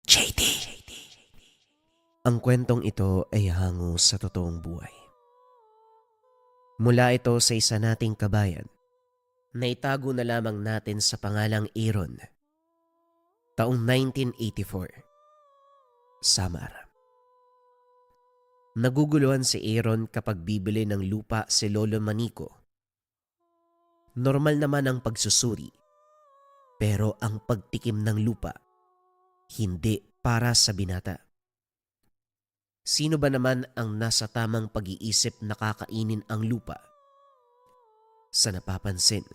JD. Ang kwentong ito ay hango sa totoong buhay. Mula ito sa isa nating kabayan na itago na lamang natin sa pangalang Aaron. Taong 1984, Samar. Naguguluhan si Aaron kapag bibili ng lupa si Lolo Manico. Normal naman ang pagsusuri, pero ang pagtikim ng lupa, hindi para sa binata. Sino ba naman ang nasa tamang pag-iisip na kakainin ang lupa? Sa napapansin,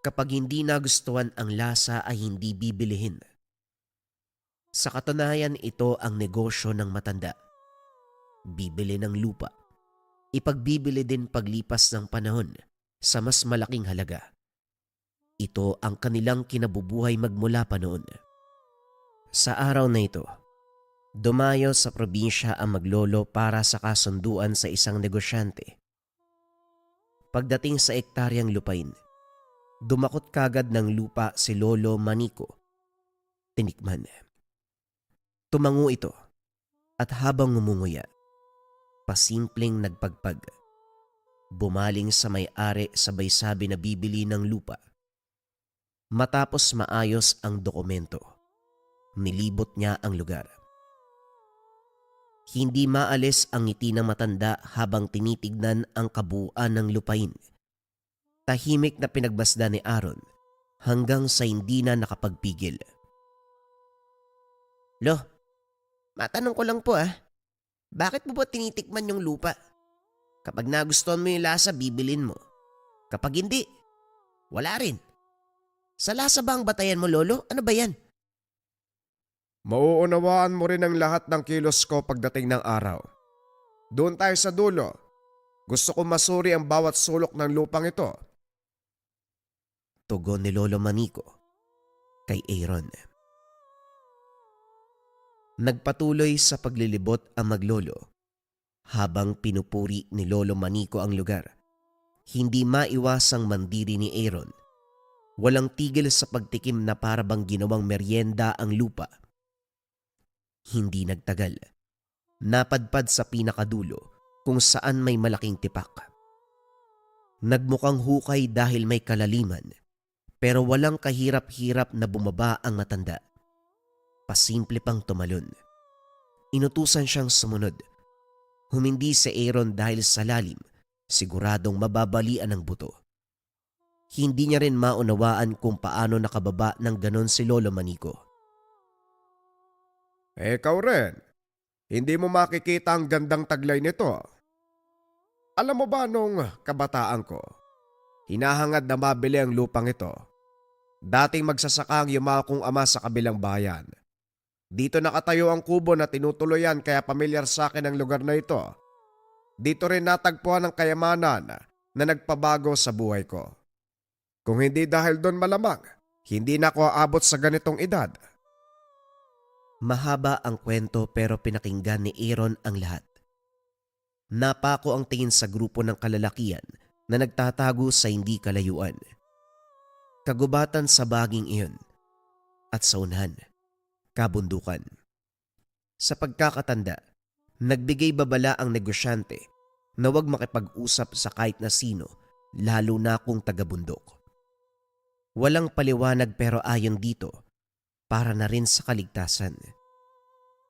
kapag hindi nagustuhan ang lasa ay hindi bibilihin. Sa katunayan, ito ang negosyo ng matanda. Bibili ng lupa, ipagbibili din paglipas ng panahon sa mas malaking halaga. Ito ang kanilang kinabubuhay magmula pa noon. Sa araw na ito, dumayo sa probinsya ang maglolo para sa kasunduan sa isang negosyante. Pagdating sa ektaryang lupain, dumakot kagad ng lupa si Lolo Manico. Tinikman. Tumango ito at habang ngumunguya, pasimpleng nagpagpag. Bumaling sa may-ari sabay sabi na bibili ng lupa. Matapos maayos ang dokumento, nilibot niya ang lugar. Hindi maalis ang ngiti ng matanda habang tinitignan ang kabuuan ng lupain. Tahimik na pinagbasdan ni Aaron hanggang sa hindi na nakapagpigil. Lo, matanong ko lang po bakit mo ba tinitikman yung lupa? Kapag nagustuhan mo yung lasa, bibilin mo. Kapag hindi, wala rin. Sa lasa ba ang batayan mo, Lolo? Ano ba yan? Mauunawaan mo rin ang lahat ng kilos ko pagdating ng araw. Doon tayo sa dulo. Gusto ko masuri ang bawat sulok ng lupang ito. Tugon ni Lolo Manico kay Aaron. Nagpatuloy sa paglilibot ang maglolo habang pinupuri ni Lolo Manico ang lugar. Hindi maiwasang mandiri ni Aaron. Walang tigil sa pagtikim na para bang ginawang merienda ang lupa. Hindi nagtagal. Napadpad sa pinakadulo kung saan may malaking tipak. Nagmukhang hukay dahil may kalaliman, pero walang kahirap-hirap na bumaba ang matanda. Pasimple pang tumalon. Inutusan siyang sumunod. Humindi si Aaron dahil sa lalim, siguradong mababalian ang buto. Hindi niya rin maunawaan kung paano nakababa ng ganon si Lolo Manico. Ikaw rin, hindi mo makikita ang gandang taglay nito. Alam mo ba nung kabataan ko, hinahangad na mabili ang lupang ito. Dating magsasaka ang yumao kong ama sa kabilang bayan. Dito nakatayo ang kubo na tinutuloyan kaya pamilyar sa akin ang lugar na ito. Dito rin natagpuan ang kayamanan na nagpabago sa buhay ko. Kung hindi dahil doon malamang, hindi na ako aabot sa ganitong edad. Mahaba ang kwento pero pinakinggan ni Aaron ang lahat. Napako ang tingin sa grupo ng kalalakian na nagtatago sa hindi kalayuan. Kagubatan sa baging iyon at sa unahan, kabundukan. Sa pagkakatanda, nagbigay babala ang negosyante na huwag makipag-usap sa kahit na sino, lalo na kung taga-bundok. Walang paliwanag pero ayon dito, para na rin sa kaligtasan.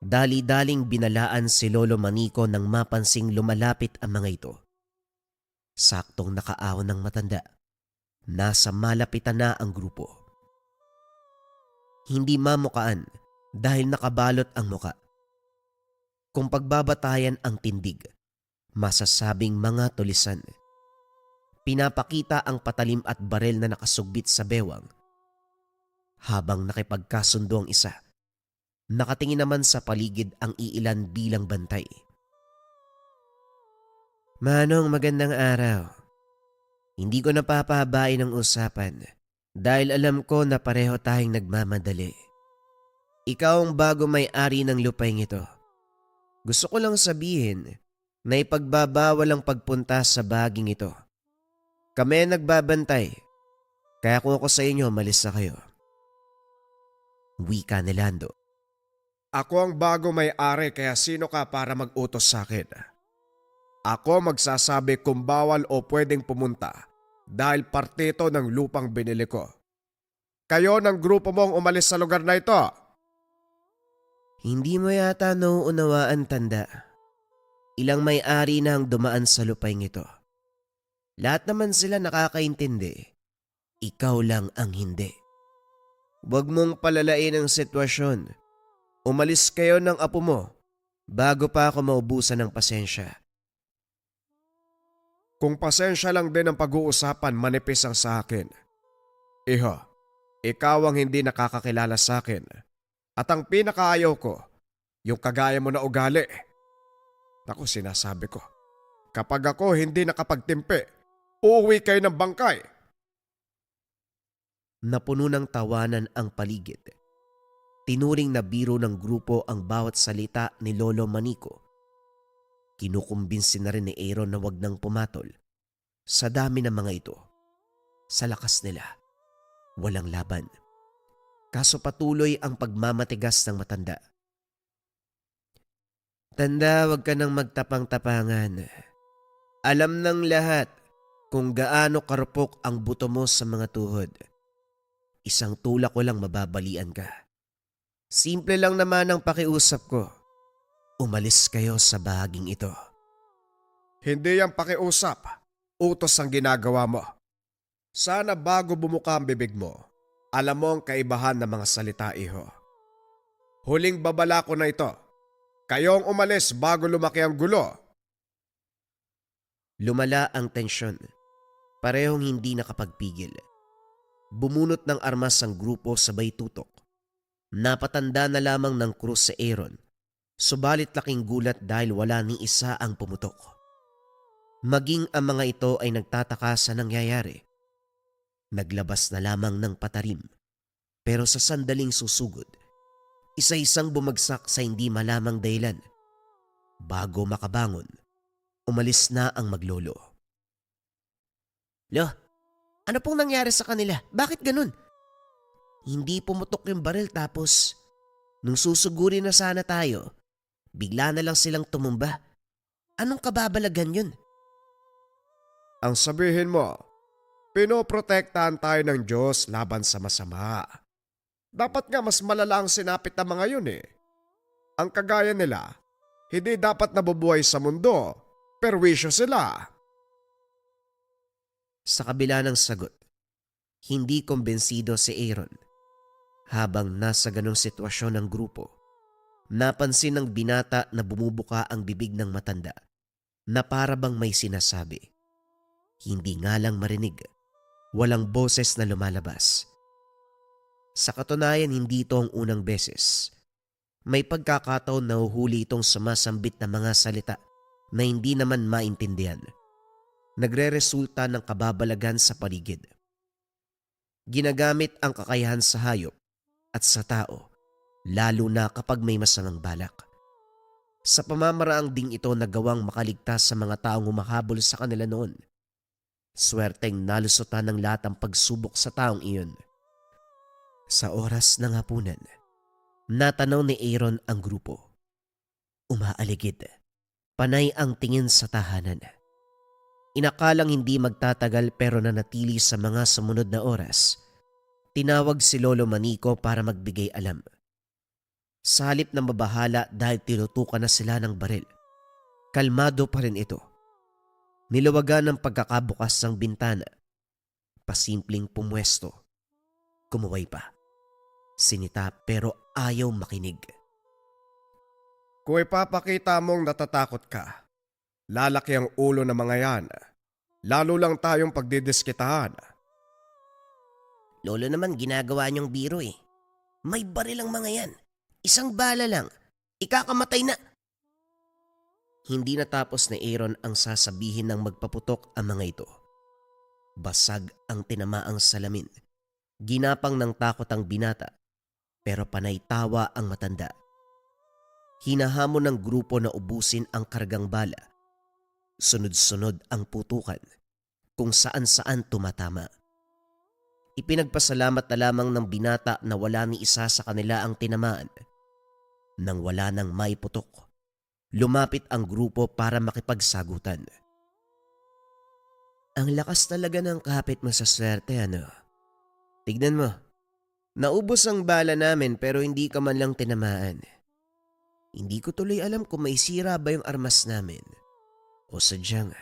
Dali-daling binalaan si Lolo Manico nang mapansing lumalapit ang mga ito. Saktong nakaahon ng matanda. Nasa malapitan na ang grupo. Hindi mamukaan dahil nakabalot ang muka. Kung pagbabatayan ang tindig, masasabing mga tulisan. Pinapakita ang patalim at barel na nakasugbit sa bewang. Habang nakipagkasundo ang isa, nakatingin naman sa paligid ang iilan bilang bantay. Manong, magandang araw. Hindi ko napapahabain ang usapan dahil alam ko na pareho tayong nagmamadali. Ikaw ang bago may-ari ng lupain ito. Gusto ko lang sabihin na ipagbabawal ang pagpunta sa baging ito. Kami ang nagbabantay, kaya kung ako sa inyo, malis na kayo. Wika ni Lando. Ako ang bago may-ari kaya sino ka para mag-utos sa akin? Ako magsasabi kung bawal o pwedeng pumunta dahil parte ito ng lupang binili ko. Kayo ng grupo mong umalis sa lugar na ito. Hindi mo yata nauunawaan, tanda. Ilang may-ari na ang dumaan sa lupaing ito. Lahat naman sila nakakaintindi. Ikaw lang ang hindi. Huwag mong palalain ang sitwasyon. Umalis kayo ng apo mo bago pa ako maubusan ng pasensya. Kung pasensya lang din ang pag-uusapan, manipis ang sa akin. Iho, ikaw ang hindi nakakakilala sa akin. At ang pinakaayaw ko, yung kagaya mo na ugali. Naku, sinasabi ko, kapag ako hindi nakapagtimpi, uuwi kayo ng bangkay. Napuno ng tawanan ang paligid. Tinuring na biro ng grupo ang bawat salita ni Lolo Manico. Kinukumbinsi na rin ni Aaron na wag nang pumatol. Sa dami ng mga ito, sa lakas nila, walang laban. Kaso patuloy ang pagmamatigas ng matanda. Tanda, wag ka nang magtapang-tapangan. Alam ng lahat kung gaano karupok ang buto mo sa mga tuhod. Isang tulak ko lang mababalian ka. Simple lang naman ang pakiusap ko. Umalis kayo sa bahaging ito. Hindi yan pakiusap. Utos ang ginagawa mo. Sana bago bumuka ang bibig mo, alam mo ang kaibahan ng mga salita, iho. Huling babala ko na ito. Kayong umalis bago lumaki ang gulo. Lumala ang tensyon. Parehong hindi nakapagpigil. Bumunot ng armas ang grupo sabay tutok. Napatanda na lamang ng krus si Aaron. Subalit laking gulat dahil wala ni isa ang pumutok. Maging ang mga ito ay nagtataka sa nangyayari. Naglabas na lamang ng patarim. Pero sa sandaling susugod, isa-isang bumagsak sa hindi malamang dahilan. Bago makabangon, umalis na ang maglolo. Lo, ano pong nangyari sa kanila? Bakit ganun? Hindi pumutok yung baril tapos nung susuguri na sana tayo, bigla na lang silang tumumba. Anong kababalagan yun? Ang sabihin mo, pinoprotektahan tayo ng Diyos laban sa masama. Dapat nga mas malala ang sinapit ng mga yun eh. Ang kagaya nila, hindi dapat nabubuhay sa mundo, perwisyo sila. Sa kabila ng sagot, hindi kumbensido si Aaron. Habang nasa ganong sitwasyon ng grupo, napansin ng binata na bumubuka ang bibig ng matanda na para bang may sinasabi. Hindi nga lang marinig, walang boses na lumalabas. Sa katunayan, hindi ito ang unang beses. May pagkakataon na uhuli itong sumasambit na mga salita na hindi naman maintindihan. Nagre-resulta ng kababalagan sa paligid. Ginagamit ang kakayahan sa hayop at sa tao, lalo na kapag may masamang balak. Sa pamamaraang ding ito nagawang makaligtas sa mga taong humahabol sa kanila noon. Swerteng nalusutan ng lahat ang pagsubok sa taong iyon. Sa oras ng hapunan, natanaw ni Aaron ang grupo. Umaaligid, panay ang tingin sa tahanan. Inakalang hindi magtatagal pero nanatili sa mga sumunod na oras. Tinawag si Lolo Manico para magbigay alam. Sa halip na mabahala dahil tinutukan na sila ng baril, kalmado pa rin ito. Nilawagan ng pagkakabukas ng bintana. Pasimpleng pumwesto. Kumuway pa. Sinita pero ayaw makinig. Kung ipapakita mong natatakot ka, lalaki ang ulo ng mga yan. Lalo lang tayong pagdidiskitahan. Lolo naman ginagawa niyong biro eh. May baril ang mga yan. Isang bala lang. Ikakamatay na. Hindi natapos ni Aaron ang sasabihin ng magpaputok ang mga ito. Basag ang tinamaang salamin. Ginapang ng takot ang binata. Pero panay tawa ang matanda. Hinahamon ng grupo na ubusin ang kargang bala. Sunod-sunod ang putukan. Kung saan-saan tumatama. Ipinagpasalamat na lamang ng binata na wala ni isa sa kanila ang tinamaan. Nang wala nang maiputok, lumapit ang grupo para makipagsagutan. Ang lakas talaga ng kapit mo sa swerte, ano? Tignan mo, naubos ang bala namin pero hindi ka man lang tinamaan. Hindi ko tuloy alam kung may sira ba yung armas namin. O sadyang,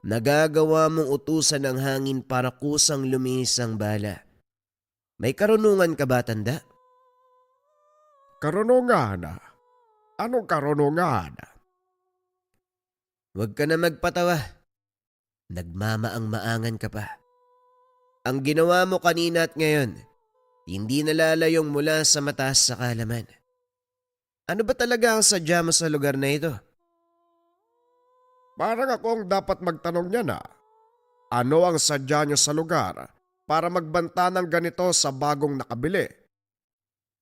nagagawa mong utusan ng hangin para kusang luminis ang bala. May karunungan ka ba, tanda? Karunungan? Anong karunungan? Huwag ka na magpatawa. Nagmamaang-maangan ka pa. Ang ginawa mo kanina at ngayon, hindi nalalayong mula sa mataas sa kaalaman. Ano ba talaga ang sadya mo sa lugar na ito? Parang ako ang dapat magtanong niya na. Ano ang sadya niyo sa lugar para magbanta ng ganito sa bagong nakabili?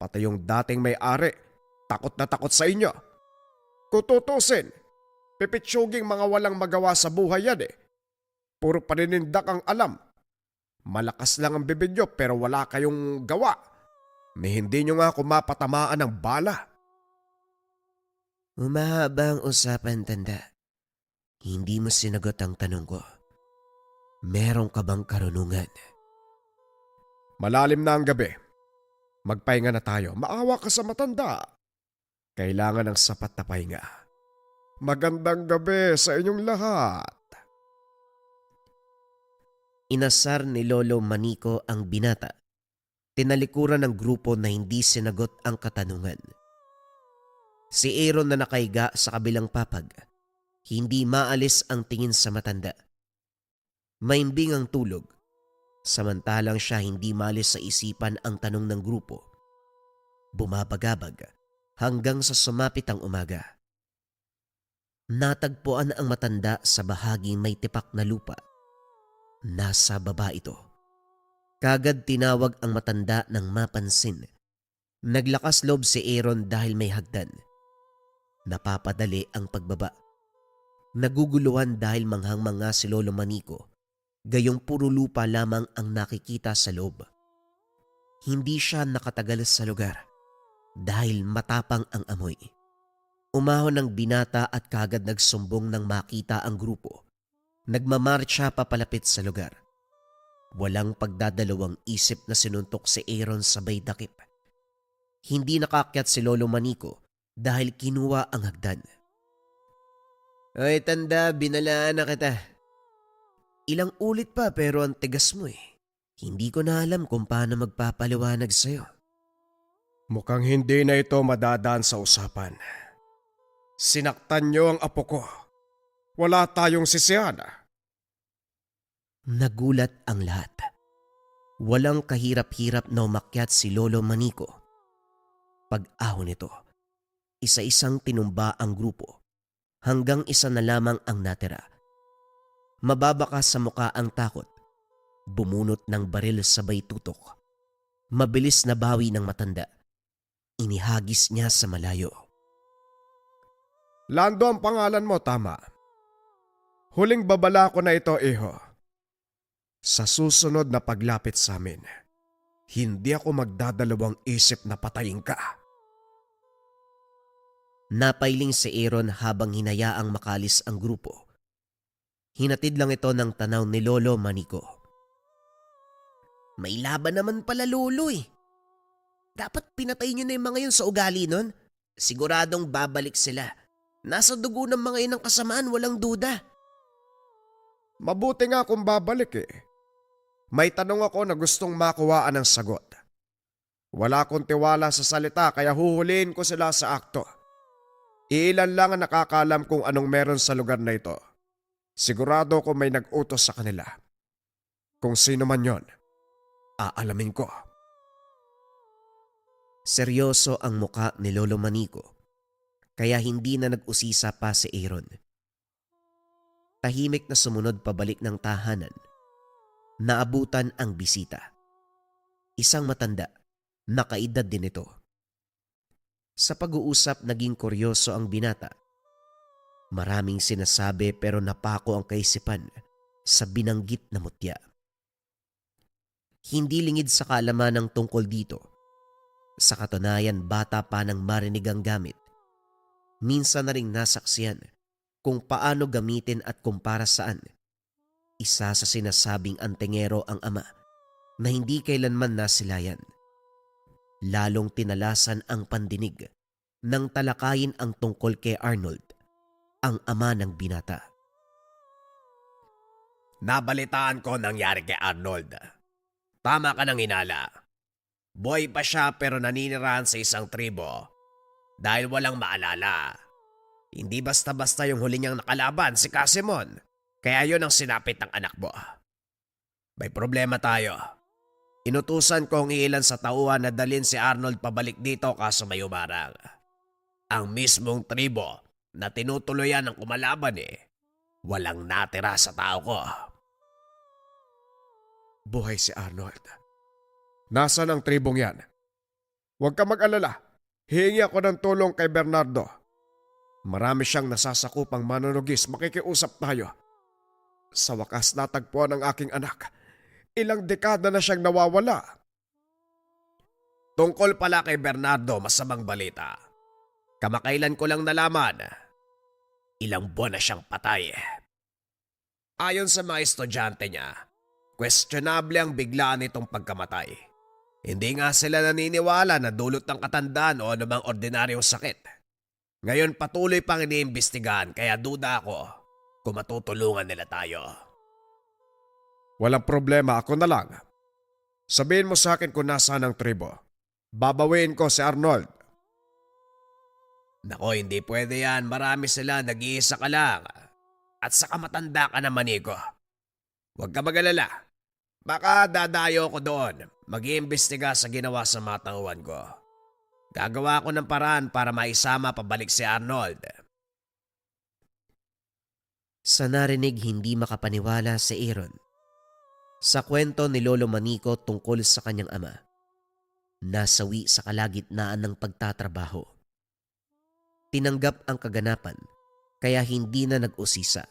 Pati yung dating may-ari, takot na takot sa inyo. Kung tutusin, pipitsuging mga walang magawa sa buhay yan eh. Puro paninindak ang alam. Malakas lang ang bibig nyo pero wala kayong gawa. Ni hindi nyo nga ako mapatamaan ng bala. Umahaba ang usapan, tanda. Hindi mo sinagot ang tanong ko. Meron ka bang karunungan? Malalim na ang gabi. Magpahinga na tayo. Maawa ka sa matanda. Kailangan ng sapat na pahinga. Magandang gabi sa inyong lahat. Inasar ni Lolo Manico ang binata. Tinalikuran ng grupo na hindi sinagot ang katanungan. Si Aaron na nakaiga sa kabilang papag, hindi maalis ang tingin sa matanda. Maimbing ang tulog, samantalang siya hindi maalis sa isipan ang tanong ng grupo. Bumabagabag hanggang sa sumapit ang umaga. Natagpuan ang matanda sa bahaging may tipak na lupa. Nasa baba ito. Kagad tinawag ang matanda nang mapansin. Naglakas loob si Aaron dahil may hagdan. Napapadali ang pagbaba. Naguguluhan dahil manghang-manga si Lolo Manico, gayong puro lupa lamang ang nakikita sa loob. Hindi siya nakatagal sa lugar dahil matapang ang amoy. Umahon ang binata at kagad nagsumbong nang makita ang grupo. Nagmamarcha papalapit sa lugar. Walang pagdadalawang isip na sinuntok si Aaron sabay dakip. Hindi nakaakyat si Lolo Manico dahil kinuha ang hagdan. Ay tanda, binalaan na kita. Ilang ulit pa pero ang tigas mo eh. Hindi ko na alam kung paano magpapaliwanag sa'yo. Mukhang hindi na ito madadaan sa usapan. Sinaktan niyo ang apo ko. Wala tayong sisihan. Nagulat ang lahat. Walang kahirap-hirap na umakyat si Lolo Manico. Pag-ahon nito, isa-isang tinumba ang grupo hanggang isa na lamang ang natira. Mababakas sa muka ang takot. Bumunot ng baril sabay tutok. Mabilis na bawi ng matanda. Inihagis niya sa malayo. Lando ang pangalan mo, tama. Huling babala ko na ito, iho. Sa susunod na paglapit sa amin, hindi ako magdadalawang isip na patayin ka. Napailing si Aaron habang hinayaang makalis ang grupo. Hinatid lang ito ng tanaw ni Lolo Manico. May laban naman pala, Lolo eh. Dapat pinatay niyo na yung mga yun sa ugali nun. Siguradong babalik sila. Nasa dugo ng mga yun ang kasamaan, walang duda. Mabuti nga kung babalik eh. May tanong ako na gustong makuhaan ng sagot. Wala akong tiwala sa salita kaya huhulihin ko sila sa akto. Iilan lang ang nakakalam kung anong meron sa lugar na ito. Sigurado ko may nag-utos sa kanila. Kung sino man yon, aalamin ko. Seryoso ang muka ni Lolo Manico, kaya hindi na nag-usisa pa si Aaron. Tahimik na sumunod pabalik ng tahanan. Naabutan ang bisita. Isang matanda, nakaedad din ito. Sa pag-uusap naging kuryoso ang binata. Maraming sinasabi pero napako ang kaisipan sa binanggit na mutya. Hindi lingid sa kaalaman ng tungkol dito. Sa katunayan, bata pa nang marinig ang gamit. Minsan na ring nasaksiyan kung paano gamitin at kung para saan. Isa sa sinasabing antingero ang ama na hindi kailanman nasilayan. Lalong tinalasan ang pandinig nang talakayin ang tungkol kay Arnold, ang ama ng binata. Nabalitaan ko nangyari kay Arnold. Tama ka ng inala. Boy pa siya pero naninirahan sa isang tribo dahil walang maalala. Hindi basta-basta yung huli niyang nakalaban si Casimon, kaya yun ang sinapit ng anak mo. May problema tayo. Inutusan ko ang ilan sa tauhan na dalhin si Arnold pabalik dito kaso may umarang. Ang mismong tribo na tinutuluyan ng kumalaban walang natira sa tao ko. Buhay si Arnold. Nasaan ang tribong yan? Huwag ka mag-alala. Hihingi ako ng tulong kay Bernardo. Marami siyang nasasakupang manunugis. Makikiusap tayo. Sa wakas natagpuan ang aking anak. Ilang dekada na siyang nawawala. Tungkol pala kay Bernardo, masamang balita. Kamakailan ko lang nalaman. Ilang buwan na siyang patay. Ayon sa mga estudyante niya, questionable ang biglaan nitong pagkamatay. Hindi nga sila naniniwala na dulot ng katandaan o anumang ordinaryong sakit. Ngayon patuloy pang iniimbestigahan kaya duda ako kung matutulungan nila tayo. Walang problema, ako na lang. Sabihin mo sa akin kung nasaan ang tribo. Babawin ko si Arnold. Nako, hindi pwede yan. Marami sila, nag-iisa ka lang. At saka matanda ka naman, Nico. Huwag ka mag-alala. Baka dadayo ko doon. Mag-iimbestiga sa ginawa sa mga tauhan ko. Gagawa ko ng paraan para maisama pabalik si Arnold. Sa narinig, hindi makapaniwala si Aaron sa kwento ni Lolo Manico tungkol sa kanyang ama. Nasawi sa kalagitnaan ng pagtatrabaho. Tinanggap ang kaganapan kaya hindi na nag-usisa.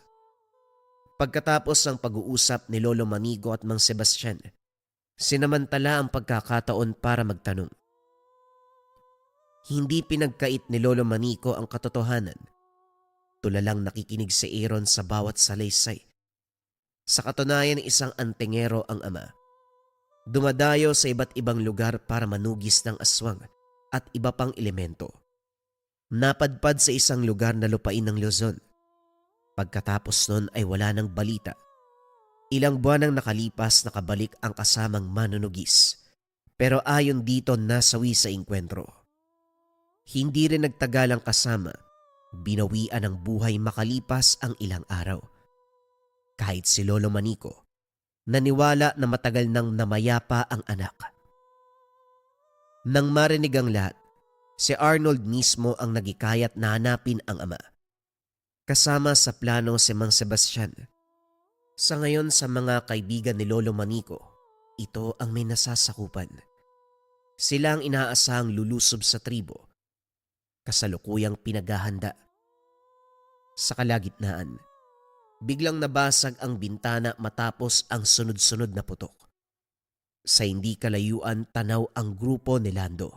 Pagkatapos ng pag-uusap ni Lolo Manico at Mang Sebastian, sinamantala ang pagkakataon para magtanong. Hindi pinagkait ni Lolo Manico ang katotohanan. Tulalang nakikinig si Aaron sa bawat salaysay. Sa katunayan, isang antingero ang ama. Dumadayo sa iba't ibang lugar para manugis ng aswang at iba pang elemento. Napadpad sa isang lugar na lupain ng Luzon. Pagkatapos nun ay wala ng balita. Ilang buwan nang nakalipas, nakabalik ang kasamang manunugis. Pero ayon dito, nasawi sa engkwentro. Hindi rin nagtagal ang kasama. Binawian ng buhay makalipas ang ilang araw. Kahit si Lolo Manico, naniwala na matagal nang namayapa ang anak. Nang marinig ang lahat, si Arnold mismo ang nagikayat na hanapin ang ama. Kasama sa plano si Mang Sebastian. Sa ngayon, sa mga kaibigan ni Lolo Manico, ito ang may nasasakupan. Sila ang inaasahang lulusob sa tribo, kasalukuyang pinaghahanda. Sa kalagitnaan, biglang nabasag ang bintana matapos ang sunod-sunod na putok. Sa hindi kalayuan, tanaw ang grupo ni Lando.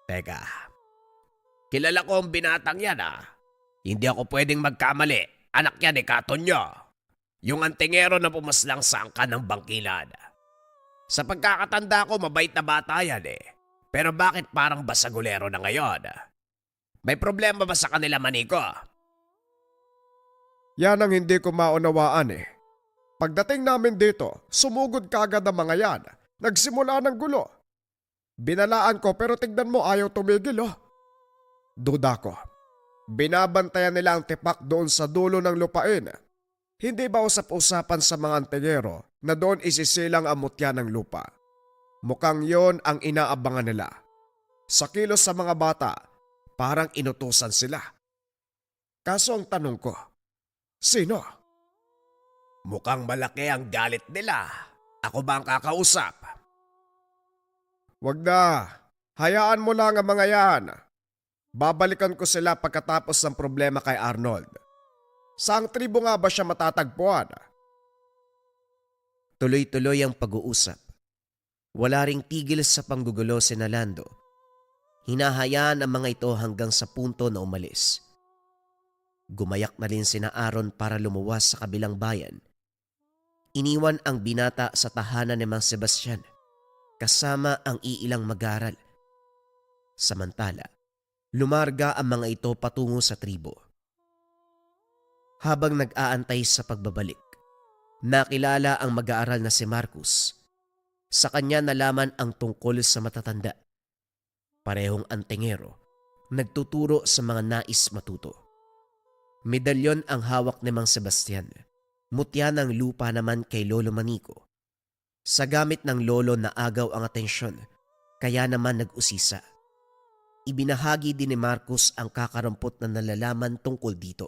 Teka, kilala ko ang binatang yan Hindi ako pwedeng magkamali. Anak yan Katonyo. Yung antingero na pumaslang sa angkan ng bangkilan. Sa pagkakatanda ko, mabait na bata yan Pero bakit parang basagulero na ngayon? May problema ba sa kanila, Manico? Yan ang hindi ko maunawaan Pagdating namin dito, sumugod kagad ang mga yan. Nagsimula ng gulo. Binalaan ko pero tignan mo ayaw tumigil Duda ko. Binabantayan nila ang tipak doon sa dulo ng lupain. Hindi ba usap-usapan sa mga antingero na doon isisilang ang mutya ng lupa? Mukhang yon ang inaabangan nila. Sa kilos sa mga bata, parang inutusan sila. Kaso ang tanong ko, sino? Mukhang malaki ang galit nila. Ako ba ang kakausap? Wag na. Hayaan mo lang ang mga yan. Babalikan ko sila pagkatapos ng problema kay Arnold. Saang tribo nga ba siya matatagpuan? Tuloy-tuloy ang pag-uusap. Wala ring tigil sa panggugulo si Nalando. Hinahayaan ang mga ito hanggang sa punto na umalis. Gumayak na rin sina Aaron para lumuwas sa kabilang bayan. Iniwan ang binata sa tahanan ni Mang Sebastian kasama ang iilang mag-aaral. Samantala, lumarga ang mga ito patungo sa tribo. Habang nag-aantay sa pagbabalik, nakilala ang mag-aaral na si Marcus. Sa kanya nalaman ang tungkol sa matatanda. Parehong antingero, nagtuturo sa mga nais matuto. Medalyon ang hawak ni Mang Sebastian. Mutya ng lupa naman kay Lolo Manico. Sa gamit ng lolo na agaw ang atensyon, kaya naman nag-usisa. Ibinahagi din ni Marcus ang kakarampot na nalalaman tungkol dito.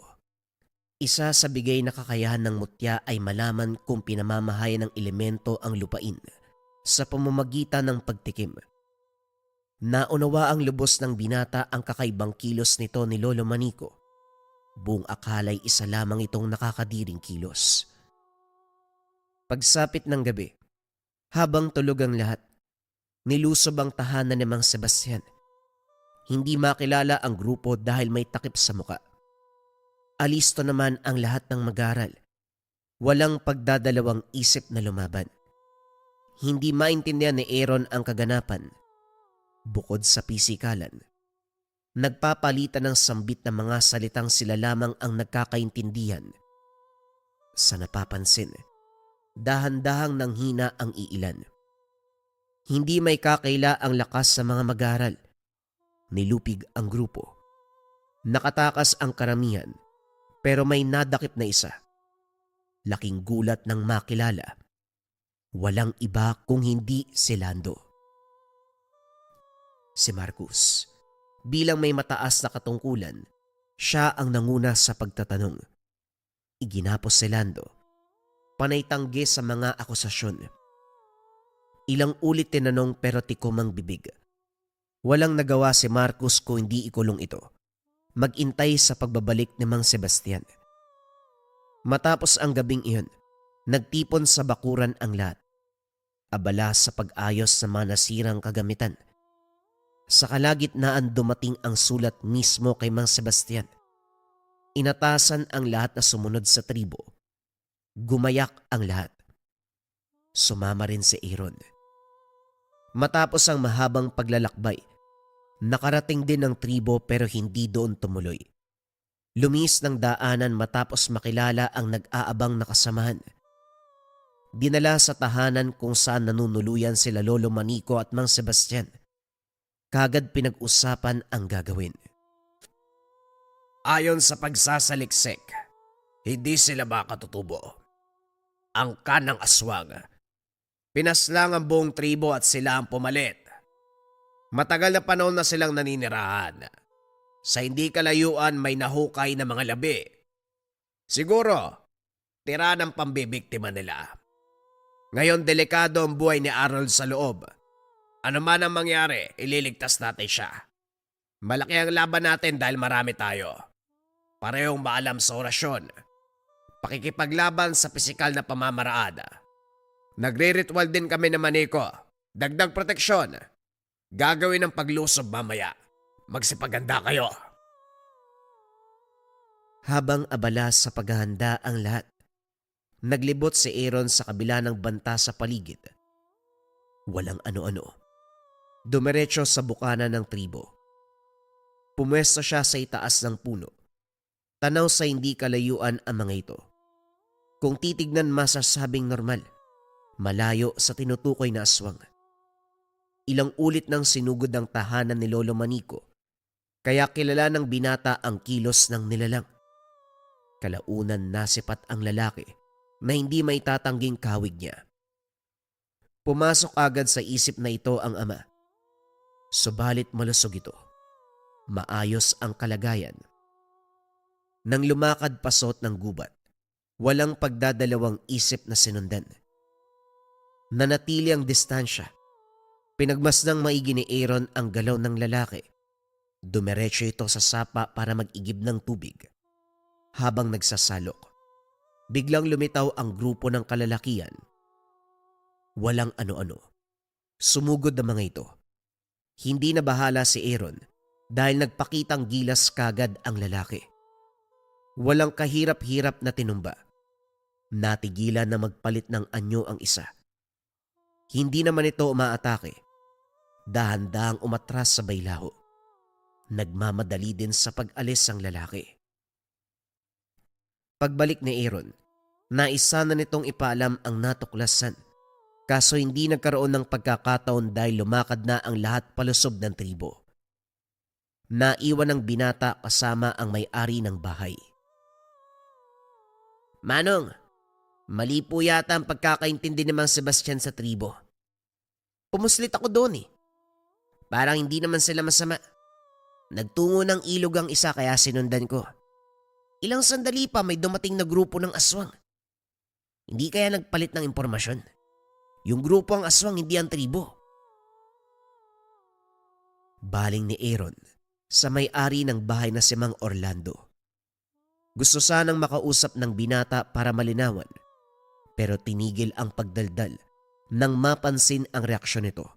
Isa sa bigay na kakayahan ng mutya ay malaman kung pinamamahayan ng elemento ang lupain sa pamamagitan ng pagtikim. Naunawa ang lubos ng binata ang kakaibang kilos nito ni Lolo Manico. Buong akala'y isa lamang itong nakakadiring kilos. Pagsapit ng gabi, habang tulog ang lahat, nilusob ang tahanan ni Mang Sebastian. Hindi makilala ang grupo dahil may takip sa muka. Alisto naman ang lahat ng mag-aaral. Walang pagdadalawang isip na lumaban. Hindi maintindihan ni Aaron ang kaganapan. Bukod sa pisikalan, nagpapalitan ng sambit na mga salitang sila lamang ang nagkakaintindihan. Sa napapansin, dahan-dahang nanghina ang iilan. Hindi may kakaila ang lakas sa mga mag-aaral. Nilupig ang grupo. Nakatakas ang karamihan, pero may nadakip na isa. Laking gulat ng makilala. Walang iba kung hindi si Lando. Si Marcus, bilang may mataas na katungkulan, siya ang nanguna sa pagtatanong. Iginapos si Lando, panay tanggi sa mga akusasyon. Ilang ulit tinanong pero tikom ang bibig. Walang nagawa si Marcus kung hindi ikulong ito. Magintay sa pagbabalik ni Mang Sebastian. Matapos ang gabing iyon, nagtipon sa bakuran ang lahat. Abala sa pag-ayos sa mga nasirang kagamitan. Sa kalagitnaan dumating ang sulat mismo kay Mang Sebastian. Inatasan ang lahat na sumunod sa tribo. Gumayak ang lahat. Sumama rin si Aaron. Matapos ang mahabang paglalakbay, nakarating din ng tribo pero hindi doon tumuloy. Lumis ng daanan matapos makilala ang nag-aabang na kasamahan. Dinala sa tahanan kung saan nanunuluyan sila Lolo Manico at Mang Sebastian. Kagad pinag-usapan ang gagawin. Ayon sa pagsasaliksik, hindi sila makatutubo. Ang kanang aswang, pinaslang ang buong tribo at sila ang pumalit. Matagal na panahon na silang naninirahan. Sa hindi kalayuan may nahukay na mga labi. Siguro, tira ng pambibiktima nila. Ngayon delikado ang buhay ni Harold sa loob. Ano man ang mangyari, ililigtas natin siya. Malaki ang laban natin dahil marami tayo. Parehong maalam sa orasyon. Pakikipaglaban sa pisikal na pamamaraan. Nagre-ritual din kami ng Manico. Dagdag proteksyon. Gagawin ang paglusob mamaya. Magsipaganda kayo. Habang abala sa paghahanda ang lahat, naglibot si Aaron sa kabila ng banta sa paligid. Walang ano-ano. Dumiretso sa bukana ng tribo. Pumwesto siya sa itaas ng puno. Tanaw sa hindi kalayuan ang mga ito. Kung titignan masasabing normal, malayo sa tinutukoy na aswang. Ilang ulit nang sinugod ang tahanan ni Lolo Manico, kaya kilala ng binata ang kilos ng nilalang. Kalaunan nasipat ang lalaki na hindi may tatangging kawig niya. Pumasok agad sa isip na ito ang ama. Subalit malusog ito. Maayos ang kalagayan. Nang lumakad pasot ng gubat, walang pagdadalawang isip na sinundan. Nanatili ang distansya. Pinagmasdang maigi ni Aaron ang galaw ng lalaki. Dumiretso ito sa sapa para mag-igib ng tubig. Habang nagsasalok, biglang lumitaw ang grupo ng kalalakian. Walang ano-ano. Sumugod ang mga ito. Hindi na bahala si Aaron dahil nagpakitang gilas kagad ang lalaki. Walang kahirap-hirap na tinumba. Natigilan na magpalit ng anyo ang isa. Hindi naman ito umaatake. Dahan-dahang umatras sa baylaho. Nagmamadali din sa pag-alis ang lalaki. Pagbalik ni Aaron, naisa na nitong ipaalam ang natuklasan. Kaso hindi nagkaroon ng pagkakataon dahil lumakad na ang lahat palusob ng tribo. Naiwan ng binata kasama ang may-ari ng bahay. Manong, mali po yata ang pagkakaintindi ni Mang Sebastian sa tribo. Pumuslit ako doon eh. Parang hindi naman sila masama. Nagtungo ng ilog ang isa kaya sinundan ko. Ilang sandali pa may dumating na grupo ng aswang. Hindi kaya nagpalit ng impormasyon. Yung grupo ang aswang, hindi ang tribo. Baling ni Aaron sa may-ari ng bahay na si Mang Orlando. Gusto sanang makausap ng binata para malinawan, pero tinigil ang pagdaldal nang mapansin ang reaksyon nito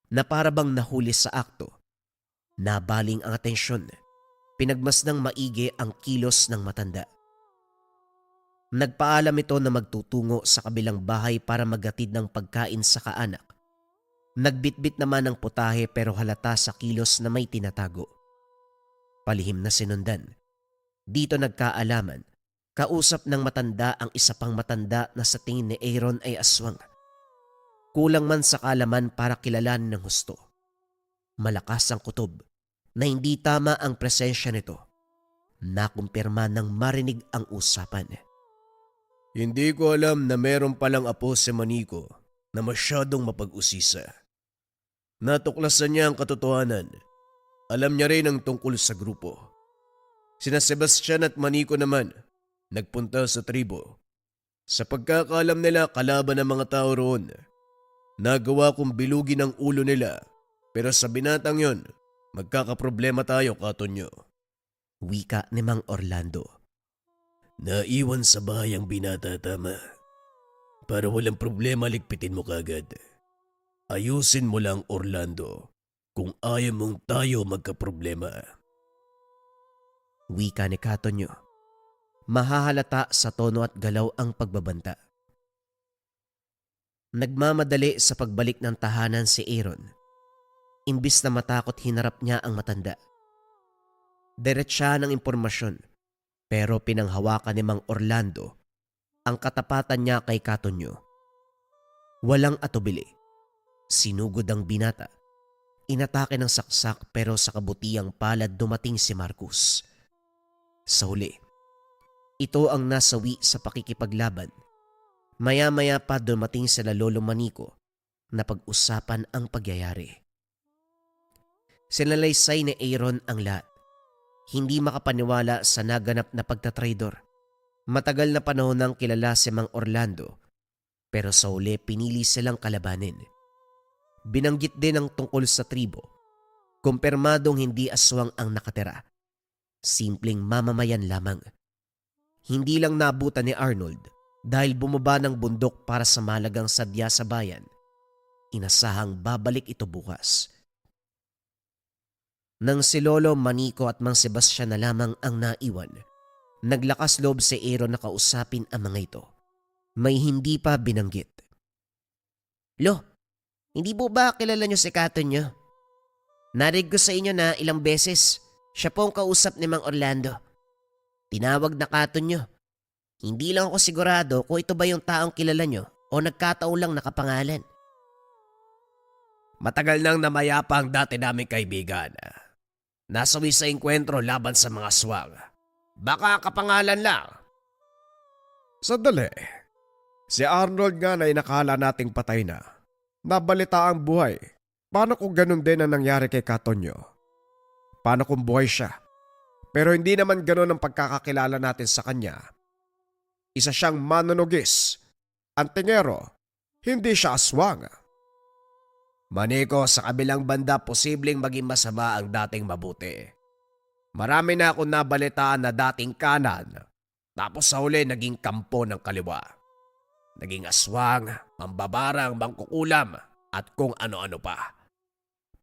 na para bang nahuli sa akto. Nabaling ang atensyon, pinagmasdang maigi ang kilos ng matanda. Nagpaalam ito na magtutungo sa kabilang bahay para maghatid ng pagkain sa kaanak. Nagbitbit naman ng putahe pero halata sa kilos na may tinatago. Palihim na sinundan. Dito nagkaalaman, kausap ng matanda ang isa pang matanda na sa tingin ni Aaron ay aswang. Kulang man sa kalaman para kilalanin ng husto. Malakas ang kutob na hindi tama ang presensya nito. Nakumpirma nang marinig ang usapan. Hindi ko alam na meron palang apo si Manico na masyadong mapag-usisa. Natuklasan niya ang katotohanan. Alam niya rin ang tungkol sa grupo. Sina Sebastian at Manico naman nagpunta sa tribo. Sa pagkakaalam nila kalaban ng mga tao roon, nagawa kong bilugin ang ulo nila. Pero sa binatang yon, magkakaproblema tayo, Katonyo. Wika ni Mang Orlando. Naiwan sa bahay ang binata, tama. Para walang problema, ligpitin mo kagad. Ayusin mo lang, Orlando, kung ayaw mong tayo magkaproblema. Wika ni Katonyo. Mahahalata sa tono at galaw ang pagbabanta. Nagmamadali sa pagbalik ng tahanan si Aaron. Imbis na matakot, hinarap niya ang matanda. Diretsa ng impormasyon, pero pinanghawakan ni Mang Orlando ang katapatan niya kay Katonyo. Walang atubili. Sinugod ang binata. Inatake ng saksak pero sa kabutiang palad dumating si Marcus. Sa huli, ito ang nasawi sa pakikipaglaban. Maya-maya pa dumating sila Lolo Manico na pag-usapan ang pagyayari. Sinalaysay ni Aaron ang lahat. Hindi makapaniwala sa naganap na pagtatraidor. Matagal na panahon nang kilala si Mang Orlando, pero sa huli pinili silang kalabanin. Binanggit din ang tungkol sa tribo. Kumpirmadong hindi aswang ang nakatira. Simpleng mamamayan lamang. Hindi lang nabutan ni Arnold dahil bumaba ng bundok para sa malagang sadya sa bayan. Inasahang babalik ito bukas. Nang si Lolo Manico at Mang Sebastian na lamang ang naiwan, naglakas loob si Aaron na kausapin ang mga ito. May hindi pa binanggit. Lo, hindi po ba kilala niyo si Katonyo? Narinig ko sa inyo na ilang beses siya po ang kausap ni Mang Orlando. Tinawag na Katonyo. Hindi lang ako sigurado kung ito ba yung taong kilala niyo o nagkataon lang nakapangalan. Matagal nang namayapa ang dati naming kaibigan. Nasawi sa engkwentro laban sa mga aswang. Baka kapangalan lang. Sandali. Si Arnold nga na inakala nating patay na. Nabalita ang buhay. Paano kung ganun din ang nangyari kay Katonyo? Paano kung buhay siya? Pero hindi naman ganun ang pagkakakilala natin sa kanya. Isa siyang manunugis. Antingero. Hindi siya aswang. Manico, sa kabilang banda posibleng maging masama ang dating mabuti. Marami na akong nabalitaan na dating kanan, tapos sa huli naging kampo ng kaliwa. Naging aswang, mambabarang, mangkukulam, At kung ano-ano pa.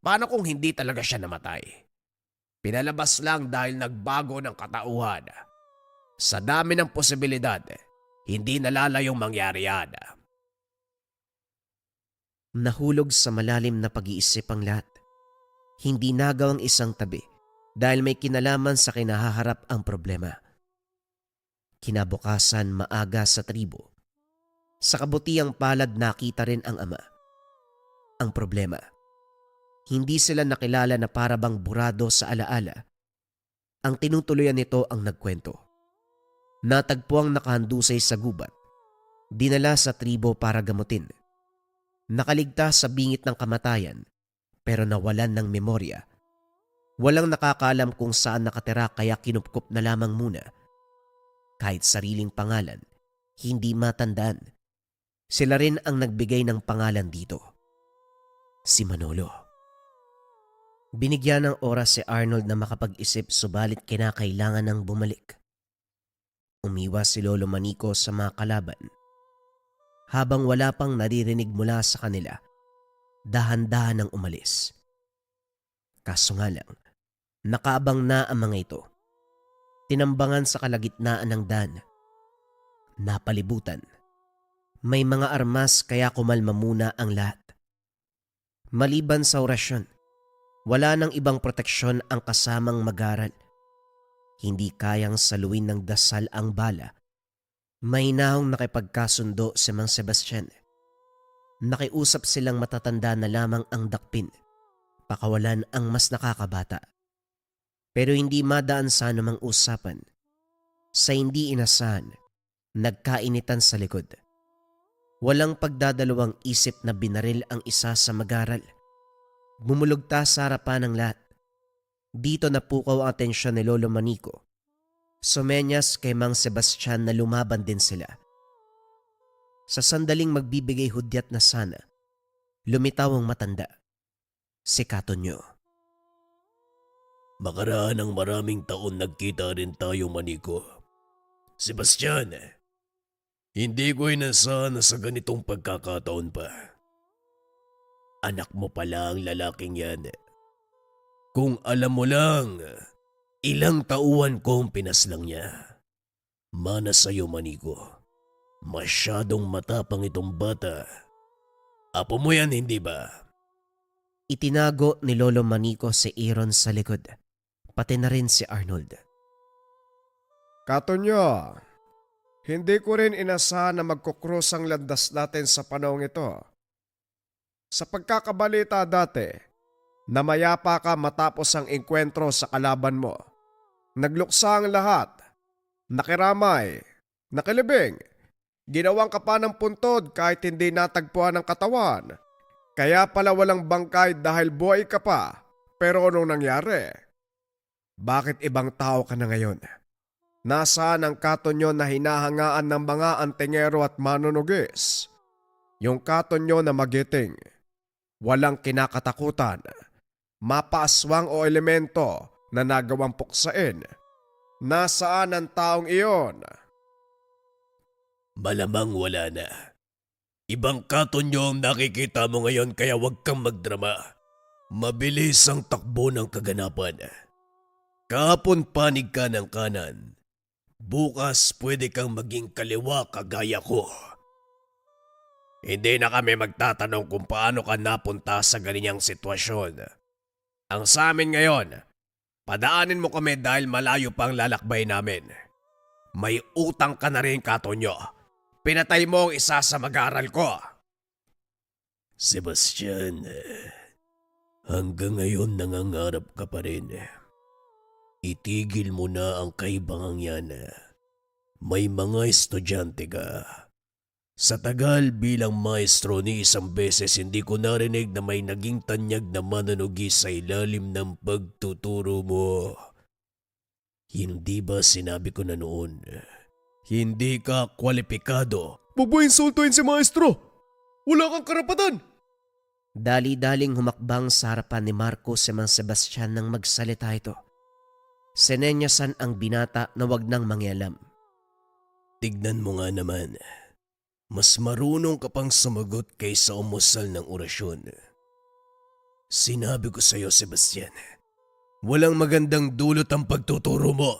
Paano kung hindi talaga siya namatay? Pinalabas lang dahil nagbago ng katauhan. Sa dami ng posibilidad, hindi nalalayong mangyari yan. Nahulog sa malalim na pag-iisip ang lahat. Hindi nagaw ang isang tabi dahil may kinalaman sa kinahaharap ang problema. Kinabukasan maaga sa tribo. Sa kabutiang palad nakita rin ang ama. Ang problema, hindi sila nakilala na parabang burado sa alaala. Ang tinutuluyan nito ang nagkwento. Natagpuang nakahandusay sa gubat. Dinala sa tribo para gamutin. Nakaligtas sa bingit ng kamatayan pero nawalan ng memorya. Walang nakakaalam kung saan nakatira kaya kinupkup na lamang muna. Kahit sariling pangalan, hindi matandaan. Sila rin ang nagbigay ng pangalan dito. Si Manolo. Binigyan ng oras si Arnold na makapag-isip subalit kinakailangan ng bumalik. Umiwas si Lolo Manico sa mga kalaban. Habang wala pang naririnig mula sa kanila, dahan-dahan ang umalis. Kaso nga lang, nakaabang na ang mga ito. Tinambangan sa kalagitnaan ng daan. Napalibutan. May mga armas kaya kumalma muna ang lahat. Maliban sa orasyon, wala nang ibang proteksyon ang kasamang mag-aral. Hindi kayang saluin ng dasal ang bala. Mahinahong nakipagkasundo si Mang Sebastian. Nakiusap silang matatanda na lamang ang dakpin. Pakawalan ang mas nakakabata. Pero hindi madaan sa anumang usapan. Sa hindi inasahan, nagkainitan sa likod. Walang pagdadalawang isip na binaril ang isa sa mag-aral. Bumulugta sa harapan ng lahat. Dito napukaw ang atensyon ni Lolo Manico. Sumenyas kay Mang Sebastian na lumaban din sila. Sa sandaling magbibigay hudyat na sana, lumitaw ang matanda. Si Katonyo. Makaraan ng maraming taon nagkita rin tayo, Manico. Sebastian, hindi ko inasahan na sa ganitong pagkakataon pa. Anak mo pala ang lalaking yan. Kung alam mo lang, ilang tauhan kong pinaslang niya. Mana sa'yo, Manico. Masyadong matapang itong bata. Apo mo yan, hindi ba? Itinago ni Lolo Manico si Aaron sa likod. Pati na rin si Arnold. Katonyo, hindi ko rin inasahan na magkukrus ang landas natin sa panahong ito. Sa pagkakabalita dati, namayapa ka matapos ang engkwentro sa kalaban mo. Nagluksa ang lahat. Nakiramay. Nakilibing. Ginawang ka pa ng puntod kahit hindi natagpuan ang katawan. Kaya pala walang bangkay dahil buhay ka pa. Pero anong nangyari? Bakit ibang tao ka na ngayon? Nasaan ang Katonyo na hinahangaan ng mga antingero at manunugis? Yung Katonyo na magiting. Walang kinakatakutan. Mapaaswang o elemento na nagawang puksain. Nasaan ang taong iyon? Malamang wala na. Ibang Katonyo ang nakikita mo ngayon kaya huwag kang magdrama. Mabilis ang takbo ng kaganapan. Kahapon panig ka ng kanan. Bukas pwede kang maging kaliwa kagaya ko. Hindi na kami magtatanong kung paano ka napunta sa ganiyang sitwasyon. Ang sa amin ngayon, padaanin mo kami dahil malayo pang lalakbay namin. May utang ka na rin, Katonyo. Pinatay mo ang isa sa mag-aaral ko. Sebastian, hanggang ngayon nangangarap ka pa rin. Itigil mo na ang kaibangang yan. May mga estudyante ka. Sa tagal bilang maestro ni isang beses hindi ko narinig na may naging tanyag na mananugi sa ilalim ng pagtuturo mo. Hindi ba sinabi ko na noon? Hindi ka kwalipikado. Bubuinsultuin si maestro! Wala kang karapatan! Dali-daling humakbang sa harapan ni Marco si Mang Sebastian nang magsalita ito. Sinenyasan ang binata na wag nang mangyalam. Tignan mo nga naman. Mas marunong ka pang sumagot kaysa umusal ng orasyon. Sinabi ko sa iyo, Sebastian, walang magandang dulot ang pagtuturo mo.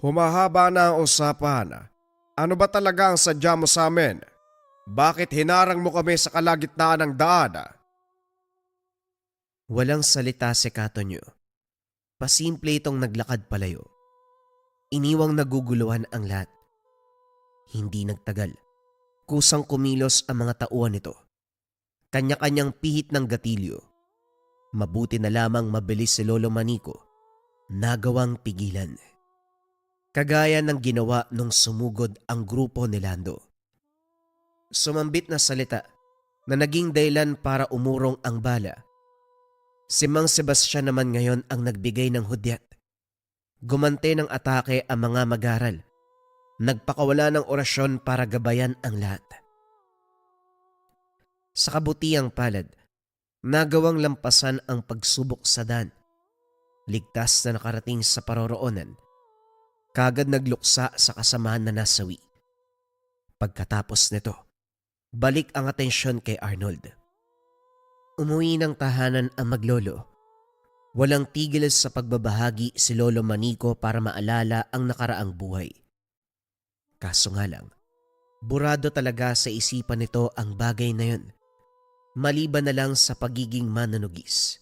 Humahaba na ang usapan. Ano ba talaga ang sadya mo sa amin? Bakit hinarang mo kami sa kalagitnaan ng daan? Walang salita si Katonyo. Pasimple itong naglakad palayo. Iniwang naguguluhan ang lahat. Hindi nagtagal. Kusang kumilos ang mga tauhan nito. Kanya-kanyang pihit ng gatilyo. Mabuti na lamang mabilis si Lolo Manico. Nagawang pigilan. Kagaya ng ginawa nung sumugod ang grupo ni Lando. Sumambit na salita na naging dahilan para umurong ang bala. Si Mang Sebastian naman ngayon ang nagbigay ng hudyat. Gumante ng atake ang mga mag-aral. Nagpakawala ng orasyon para gabayan ang lahat. Sa kabutiang palad, nagawang lampasan ang pagsubok sa daan. Ligtas na nakarating sa paroroonan. Kagad nagluksa sa kasamahan na nasawi. Pagkatapos nito, balik ang atensyon kay Arnold. Umuwi ng tahanan ang maglolo. Walang tigil sa pagbabahagi si Lolo Manico para maalala ang nakaraang buhay. Kaso nga lang, burado talaga sa isipan nito ang bagay na yun. Maliban na lang sa pagiging mananugis.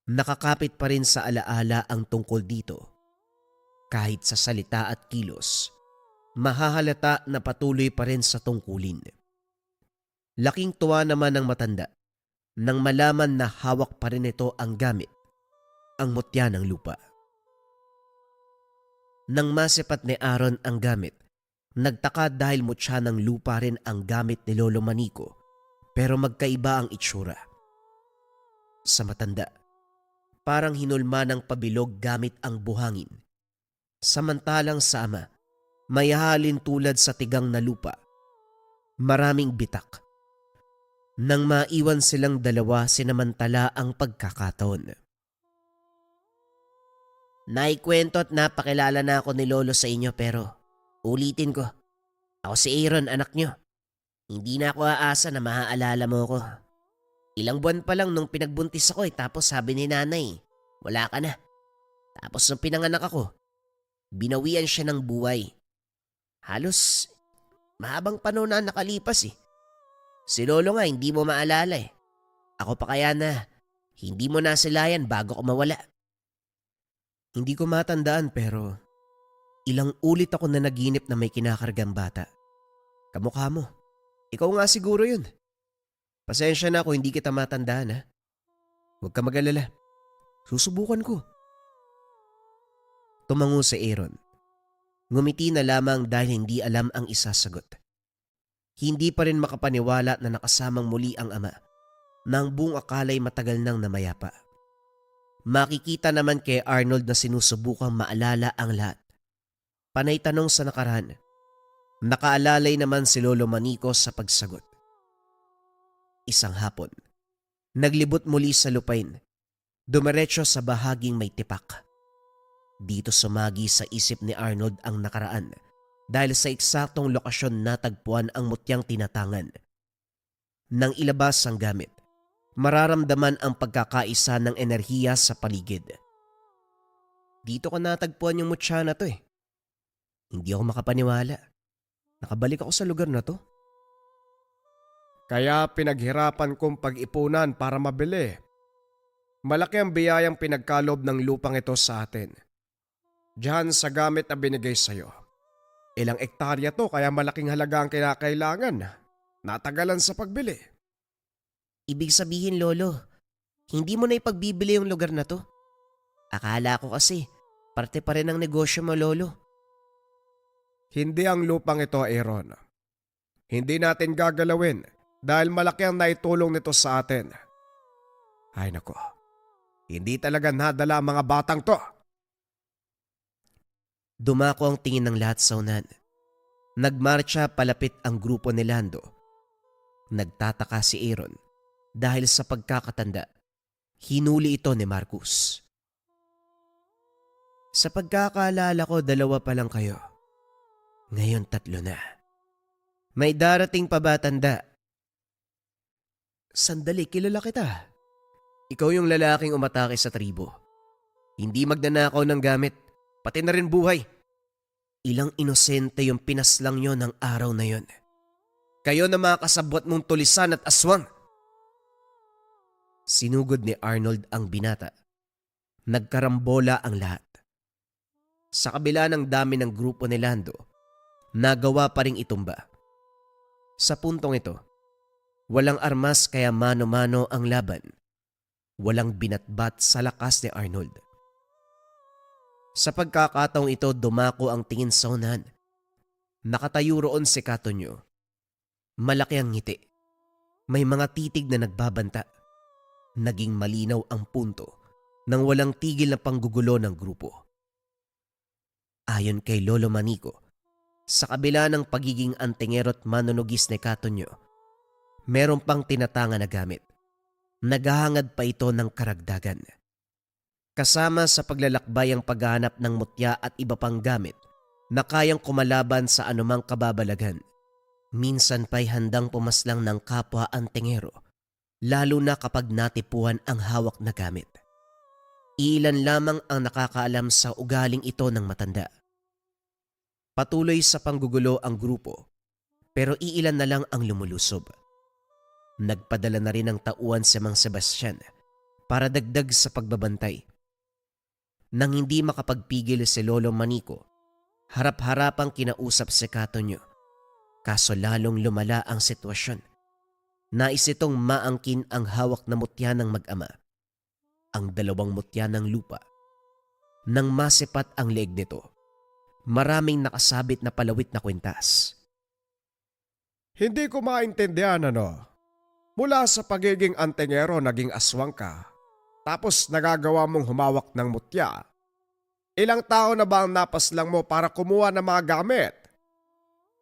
Nakakapit pa rin sa alaala ang tungkol dito. Kahit sa salita at kilos, mahahalata na patuloy pa rin sa tungkulin. Laking tuwa naman ng matanda nang malaman na hawak pa rin ito ang gamit, ang mutya ng lupa. Nang masipat ni Aaron ang gamit, nagtaka dahil mutya ng lupa rin ang gamit ni Lolo Manico, pero magkaiba ang itsura. Sa matanda, parang hinulma ng pabilog gamit ang buhangin. Samantalang sa ama, may halin tulad sa tigang na lupa. Maraming bitak. Nang maiwan silang dalawa, sinamantala ang pagkakataon. Naikwento at napakilala na ako ni Lolo sa inyo pero ulitin ko. Ako si Aaron, anak nyo. Hindi na ako aasa na maaalala mo ko. Ilang buwan pa lang nung pinagbuntis ako tapos sabi ni nanay, wala ka na. Tapos nung pinanganak ako, binawian siya ng buhay. Halos mahabang panahon na nakalipas eh. Si Lolo nga hindi mo maalala eh. Ako pa kaya na hindi mo nasilayan bago ko mawala. Hindi ko matandaan pero ilang ulit ako na naginip na may kinakargang bata. Kamukha mo. Ikaw nga siguro yun. Pasensya na ako hindi kita matandaan ha. Huwag ka mag-alala. Susubukan ko. Tumango si Aaron. Ngumiti na lamang dahil hindi alam ang isasagot. Hindi pa rin makapaniwala na nakasamang muli ang ama na ang buong akala'y matagal nang namayapa. Makikita naman kay Arnold na sinusubukang maalala ang lahat. Panay tanong sa nakaraan. Nakaalalay naman si Lolo Manico sa pagsagot. Isang hapon, naglibot muli sa lupain. Dumiretso sa bahaging may tipak. Dito sumagi sa isip ni Arnold ang nakaraan dahil sa eksaktong lokasyon natagpuan ang mutyang tinatangan. Nang ilabas ang gamit, mararamdaman ang pagkakaisa ng enerhiya sa paligid. Dito ko natagpuan yung mutya na to eh. Hindi ako makapaniwala. Nakabalik ako sa lugar na to. Kaya pinaghirapan kong pag-ipunan para mabili. Malaki ang biyayang pinagkalob ng lupang ito sa atin. Diyan sa gamit na binigay sa'yo. Ilang ektarya to kaya malaking halaga ang kinakailangan. Natagalan sa pagbili. Ibig sabihin, Lolo, hindi mo na ipagbibili yung lugar na to. Akala ko kasi, parte pa rin ng negosyo mo, Lolo. Hindi ang lupang ito, Aaron. Hindi natin gagalawin dahil malaki ang naitulong nito sa atin. Ay nako, hindi talaga nadala ang mga batang to. Dumako ang tingin ng lahat sa unan. Nagmarcha palapit ang grupo ni Lando. Nagtataka si Aaron dahil sa pagkakatanda, hinuli ito ni Marcus. Sa pagkakaalala ko, 2 pa lang kayo. Ngayon 3 na. May darating pa ba, tanda? Sandali, kilala kita. Ikaw yung lalaking umatake sa tribo. Hindi magnanakaw ng gamit, pati na rin buhay. Ilang inosente yung pinaslang nyo ng araw na yon. Kayo na mga kasabwat mong tulisan at aswang. Sinugod ni Arnold ang binata. Nagkarambola ang lahat. Sa kabila ng dami ng grupo ni Lando, nagawa pa ring itumba. Sa puntong ito, walang armas kaya mano-mano ang laban. Walang binatbat sa lakas ni Arnold. Sa pagkakataong ito, dumako ang tingin sa unahan. Nakatayo roon si Katonyo. Malaki ang ngiti. May mga titig na nagbabanta. Naging malinaw ang punto nang walang tigil na panggugulo ng grupo. Ayon kay Lolo Manico, sa kabila ng pagiging antingero at manunugis ni Katonyo, meron pang tinatanga na gamit. Naghahangad pa ito ng karagdagan. Kasama sa paglalakbay ang paghahanap ng mutya at iba pang gamit na kayang kumalaban sa anumang kababalaghan. Minsan pa'y handang pumaslang ng kapwa antingero, lalo na kapag natipuan ang hawak na gamit. Ilan lamang ang nakakaalam sa ugaling ito ng matanda. Patuloy sa panggugulo ang grupo, pero iilan na lang ang lumulusob. Nagpadala na rin ng tauhan si Mang Sebastian para dagdag sa pagbabantay. Nang hindi makapagpigil si Lolo Manico, harap-harapang kinausap si Katonyo. Kaso lalong lumala ang sitwasyon. Nais itong maangkin ang hawak na mutya ng mag-ama. Ang dalawang mutya ng lupa. Nang masipat ang leeg nito, maraming nakasabit na palawit na kwintas. Hindi ko maintindihan ano. Mula sa pagiging antingero naging aswang ka. Tapos nagagawa mong humawak ng mutya. Ilang tao na ba ang napaslang mo para kumuha ng mga gamit?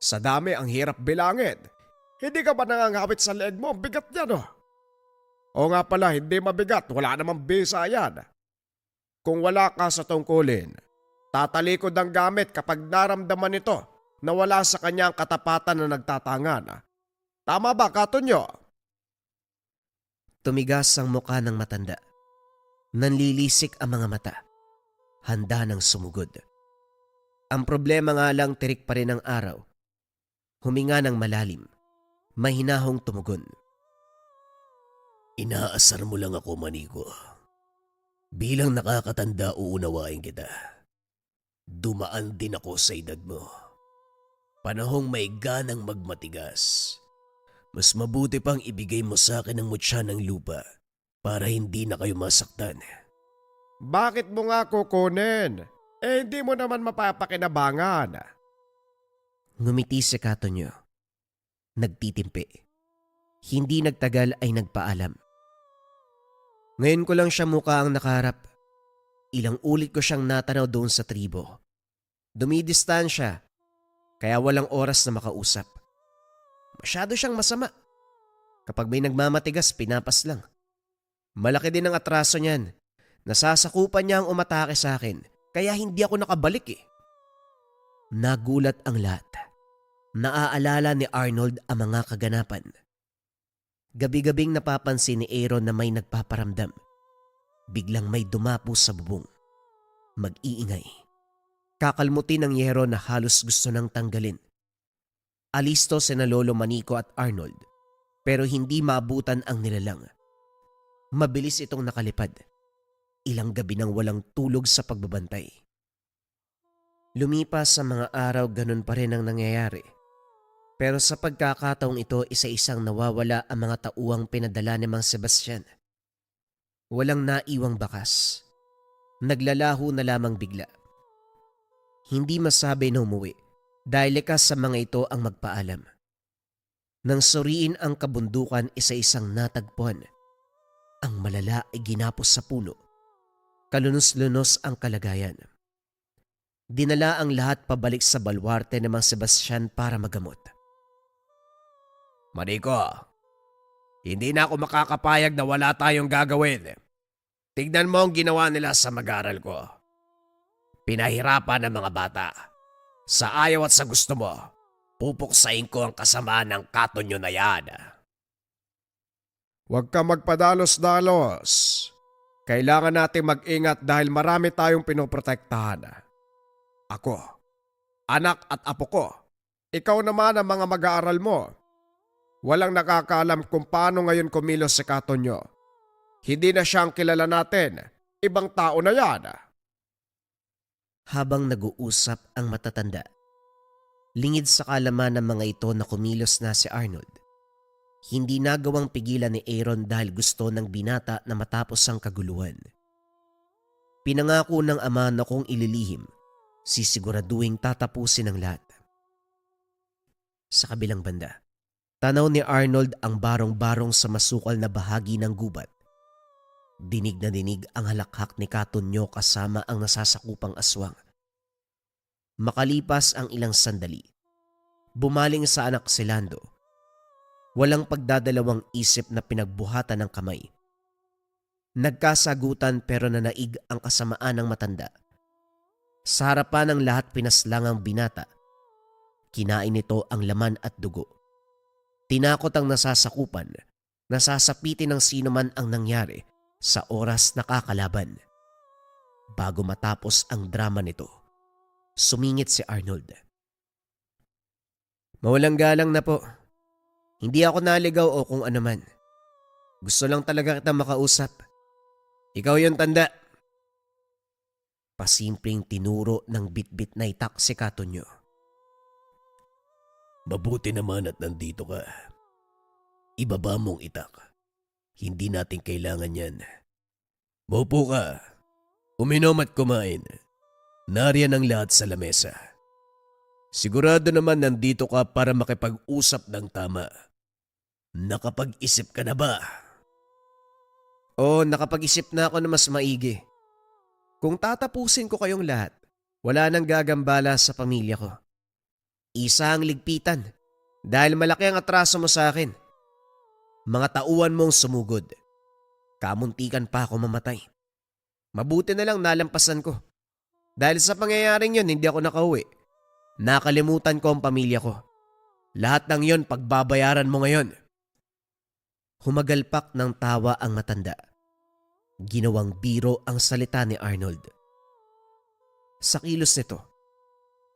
Sa dami ang hirap bilangin. Hindi ka ba nangangawit sa leeg mo? Bigat yan oh. O nga pala, hindi mabigat. Wala namang bisa yan. Kung wala ka sa tungkulin, tatalikod ang gamit kapag naramdaman nito na wala sa kanyang katapatan na nagtatangan. Tama ba, Katonyo? Tumigas ang muka ng matanda. Nanlilisik ang mga mata. Handa ng sumugod. Ang problema nga lang tirik pa rin ang araw. Huminga ng malalim. Mahinahong tumugon. Inaasar mo lang ako, Manico. Bilang nakakatanda, uunawain kita. Dumaan din ako sa edad mo. Panahong may ganang magmatigas. Mas mabuti pang ibigay mo sa akin ang mutya ng lupa para hindi na kayo masaktan. Bakit mo nga kukunin? Hindi mo naman mapapakinabangan. Ngumiti si Katonyo. Nagtitimpi. Hindi nagtagal ay nagpaalam. Ngayon ko lang siya mukha ang nakaharap. Ilang ulit ko siyang natanaw doon sa tribo. Dumidistansya, kaya walang oras na makausap. Masyado siyang masama. Kapag may nagmamatigas, pinapas lang. Malaki din ang atraso niyan. Nasasakupan niya ang umatake sa akin, kaya hindi ako nakabalik eh. Nagulat ang lahat. Naaalala ni Arnold ang mga kaganapan. Gabi-gabing napapansin ni Aaron na may nagpaparamdam. Biglang may dumapo sa bubong. Mag-iingay. Kakalmutin ng yero na halos gusto nang tanggalin. Alisto sina Lolo Manico at Arnold, pero hindi maabutan ang nilalang. Mabilis itong nakalipad. Ilang gabi nang walang tulog sa pagbabantay. Lumipas sa mga araw, ganun pa rin ang nangyayari. Pero sa pagkakataong ito, isa-isang nawawala ang mga tauang pinadala ni Mang Sebastian. Walang naiwang bakas. Naglalaho na lamang bigla. Hindi masabi na umuwi dahil likas sa mga ito ang magpaalam. Nang suriin ang kabundukan, isa-isang natagpuan. Ang malala ay ginapos sa puno. Kalunos-lunos ang kalagayan. Dinala ang lahat pabalik sa balwarte ni Mang Sebastian para magamot. Manico, hindi na ako makakapayag na wala tayong gagawin. Tignan mo ang ginawa nila sa mag-aral ko. Pinahirapan ng mga bata. Sa ayaw at sa gusto mo, Pupuksain ko ang kasama ng katonyo na yan. Huwag ka magpadalos-dalos. Kailangan natin mag-ingat dahil marami tayong pinoprotektahan. Ako, anak at apo ko. Ikaw naman ang mga mag-aaral mo. Walang nakakaalam kung paano ngayon kumilos si Katonyo. Hindi na siyang kilala natin. Ibang tao na yan. Habang nag-uusap ang matatanda, lingid sa kalaman ng mga ito na kumilos na si Arnold. Hindi nagawang pigilan ni Aaron dahil gusto ng binata na matapos ang kaguluhan. Pinangako ng ama na kung ililihim, sisiguraduhing tatapusin ang lahat. Sa kabilang banda, tanaw ni Arnold ang barong-barong sa masukal na bahagi ng gubat. Dinig na dinig ang halakhak ni Katonyo kasama ang nasasakupang aswang. Makalipas ang ilang sandali, bumaling sa anak si Lando. Walang pagdadalawang isip na pinagbuhatan ng kamay. Nagkasagutan pero nanaig ang kasamaan ng matanda. Sa harapan ng lahat pinaslang ang binata. Kinain nito ang laman at dugo. Tinakot ang nasasakupan, nasasapitin ng sino man ang nangyari sa oras nakakalaban. Bago matapos ang drama nito, sumingit si Arnold. Mawalang galang na po. Hindi ako naligaw o kung ano man. Gusto lang talaga kita makausap. Ikaw yung tanda. Pasimpleng tinuro ng bitbit na itak si Katonyo. Mabuti naman at nandito ka. Ibaba mong itak. Hindi natin kailangan yan. Maupo ka. Uminom at kumain. Nariyan ang lahat sa lamesa. Sigurado naman nandito ka para makipag-usap ng tama. Nakapag-isip ka na ba? Oo, nakapag-isip na ako na mas maigi. Kung tatapusin ko kayong lahat, wala nang gagambala sa pamilya ko. Isa ang ligpitan dahil malaki ang atraso mo sa akin. Mga tauhan mong sumugod. Kamuntikan pa ako mamatay. Mabuti na lang nalampasan ko. Dahil sa pangyayaring yun, hindi ako nakauwi. Nakalimutan ko ang pamilya ko. Lahat ng yon pagbabayaran mo ngayon. Humagalpak ng tawa ang matanda. Ginawang biro ang salita ni Arnold. Sa kilos nito,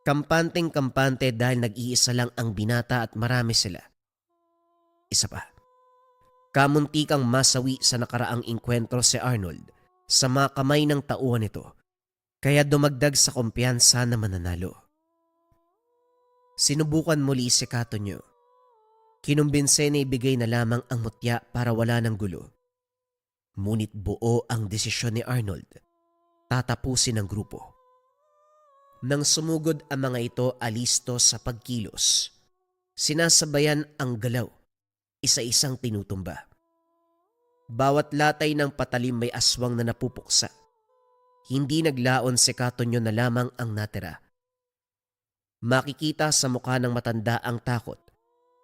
kampanteng-kampante dahil nag-iisa lang ang binata at marami sila. Isa pa, kamuntikang masawi sa nakaraang inkwentro si Arnold sa mga kamay ng tauhan nito, kaya dumagdag sa kumpiyansa na mananalo. Sinubukan muli si Katonyo. Kinumbinse na ibigay na lamang ang mutya para wala ng gulo. Ngunit buo ang desisyon ni Arnold. Tatapusin ang grupo. Nang sumugod ang mga ito alisto sa pagkilos, sinasabayan ang galaw, isa-isang tinutumba. Bawat latay ng patalim may aswang na napupuksa. Hindi naglaon si Katonyo na lamang ang natira. Makikita sa mukha ng matanda ang takot.